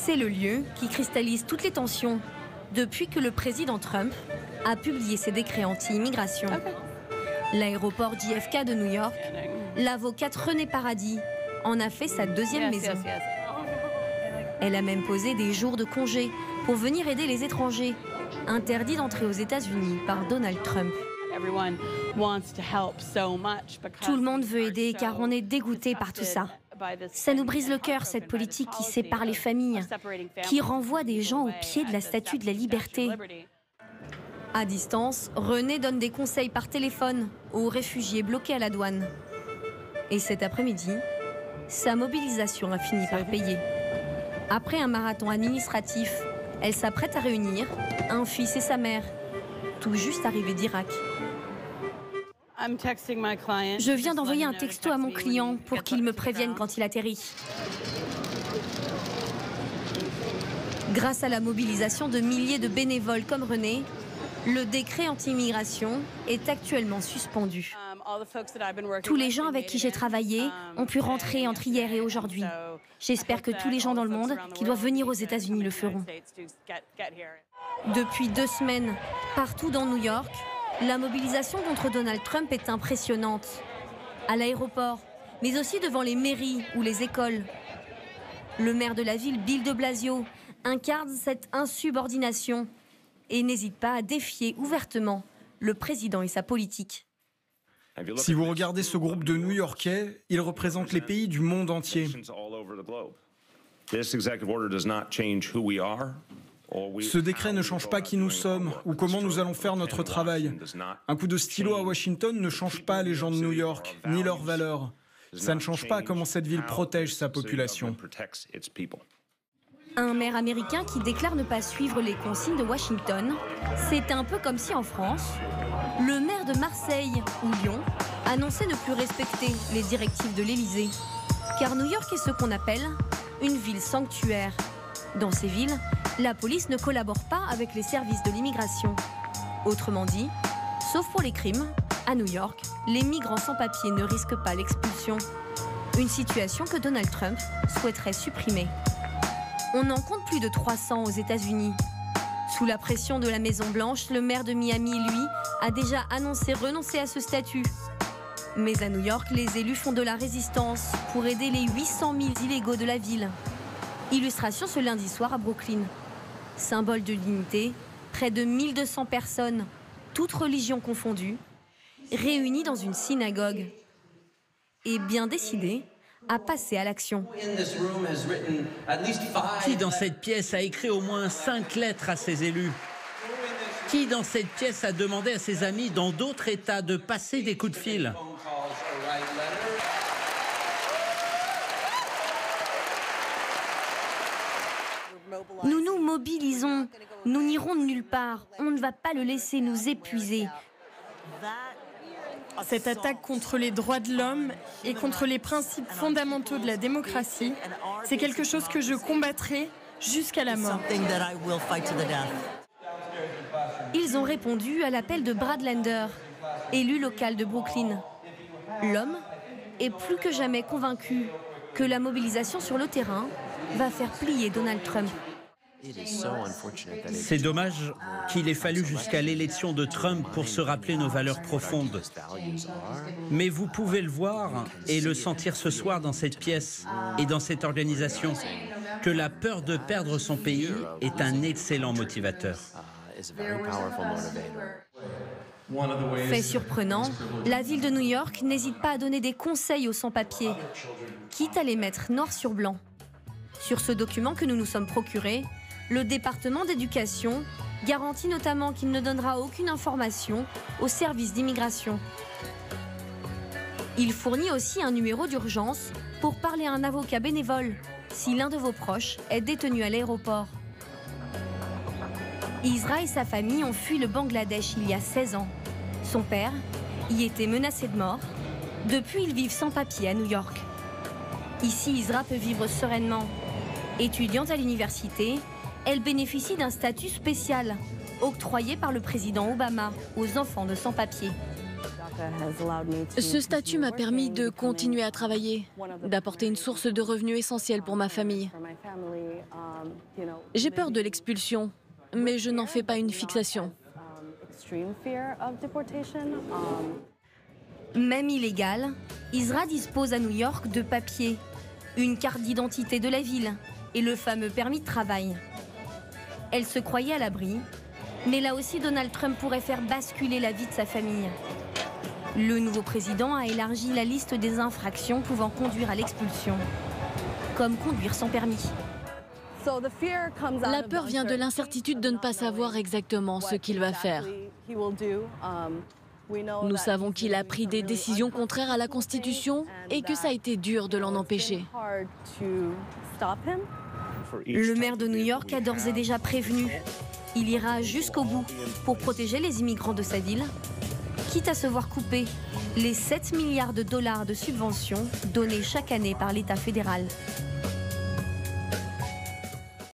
C'est le lieu qui cristallise toutes les tensions depuis que le président Trump a publié ses décrets anti-immigration. L'aéroport JFK de New York, l'avocate Renée Paradis en a fait sa deuxième maison. Elle a même posé des jours de congé pour venir aider les étrangers, interdits d'entrer aux États-Unis par Donald Trump. Tout le monde veut aider car on est dégoûté par tout ça. Ça nous brise le cœur, cette politique qui sépare les familles, qui renvoie des gens au pied de la statue de la liberté. À distance, Renée donne des conseils par téléphone aux réfugiés bloqués à la douane. Et cet après-midi, sa mobilisation a fini par payer. Après un marathon administratif, elle s'apprête à réunir un fils et sa mère, tout juste arrivés d'Irak. Je viens d'envoyer un texto à mon client pour qu'il me prévienne quand il atterrit. Grâce à la mobilisation de milliers de bénévoles comme Renée, le décret anti-immigration est actuellement suspendu. Tous les gens avec qui j'ai travaillé ont pu rentrer entre hier et aujourd'hui. J'espère que tous les gens dans le monde qui doivent venir aux États-Unis le feront. Depuis 2 semaines, partout dans New York, la mobilisation contre Donald Trump est impressionnante. À l'aéroport, mais aussi devant les mairies ou les écoles. Le maire de la ville, Bill de Blasio, incarne cette insubordination et n'hésite pas à défier ouvertement le président et sa politique. Si vous regardez ce groupe de New-Yorkais, ils représentent les pays du monde entier. Ce décret ne change pas qui nous sommes ou comment nous allons faire notre travail. Un coup de stylo à Washington ne change pas les gens de New York, ni leurs valeurs. Ça ne change pas comment cette ville protège sa population. Un maire américain qui déclare ne pas suivre les consignes de Washington, c'est un peu comme si en France, le maire de Marseille ou Lyon annonçait ne plus respecter les directives de l'Élysée. Car New York est ce qu'on appelle une ville sanctuaire. Dans ces villes, la police ne collabore pas avec les services de l'immigration. Autrement dit, sauf pour les crimes, à New York, les migrants sans papier ne risquent pas l'expulsion. Une situation que Donald Trump souhaiterait supprimer. On en compte plus de 300 aux États-Unis. Sous la pression de la Maison-Blanche, le maire de Miami, lui, a déjà annoncé renoncer à ce statut. Mais à New York, les élus font de la résistance pour aider les 800 000 illégaux de la ville. Illustration ce lundi soir à Brooklyn. Symbole de l'unité, près de 1200 personnes, toutes religions confondues, réunies dans une synagogue. Et bien décidées à passer à l'action. Qui dans cette pièce a écrit au moins 5 lettres à ses élus? Qui dans cette pièce a demandé à ses amis dans d'autres États de passer des coups de fil? Nous nous mobilisons, nous n'irons nulle part, on ne va pas le laisser nous épuiser. Cette attaque contre les droits de l'homme et contre les principes fondamentaux de la démocratie, c'est quelque chose que je combattrai jusqu'à la mort. Ils ont répondu à l'appel de Brad Lander, élu local de Brooklyn. L'homme est plus que jamais convaincu que la mobilisation sur le terrain va faire plier Donald Trump. C'est dommage qu'il ait fallu jusqu'à l'élection de Trump pour se rappeler nos valeurs profondes. Mais vous pouvez le voir et le sentir ce soir dans cette pièce et dans cette organisation, que la peur de perdre son pays est un excellent motivateur. Fait surprenant, la ville de New York n'hésite pas à donner des conseils aux sans-papiers, quitte à les mettre noir sur blanc. Sur ce document que nous nous sommes procurés, le département d'éducation garantit notamment qu'il ne donnera aucune information au service d'immigration. Il fournit aussi un numéro d'urgence pour parler à un avocat bénévole si l'un de vos proches est détenu à l'aéroport. Isra et sa famille ont fui le Bangladesh il y a 16 ans. Son père y était menacé de mort. Depuis, ils vivent sans papier à New York. Ici, Isra peut vivre sereinement. Étudiante à l'université, elle bénéficie d'un statut spécial octroyé par le président Obama aux enfants de sans-papiers. Ce statut m'a permis de continuer à travailler, d'apporter une source de revenus essentielle pour ma famille. J'ai peur de l'expulsion, mais je n'en fais pas une fixation. Même illégale, Isra dispose à New York de papiers, une carte d'identité de la ville et le fameux permis de travail. Elle se croyait à l'abri, mais là aussi Donald Trump pourrait faire basculer la vie de sa famille. Le nouveau président a élargi la liste des infractions pouvant conduire à l'expulsion, comme conduire sans permis. La peur vient de l'incertitude de ne pas savoir exactement ce qu'il va faire. Nous savons qu'il a pris des décisions contraires à la Constitution et que ça a été dur de l'en empêcher. Le maire de New York a d'ores et déjà prévenu. Il ira jusqu'au bout pour protéger les immigrants de sa ville, quitte à se voir couper les 7 milliards de dollars de subventions données chaque année par l'État fédéral.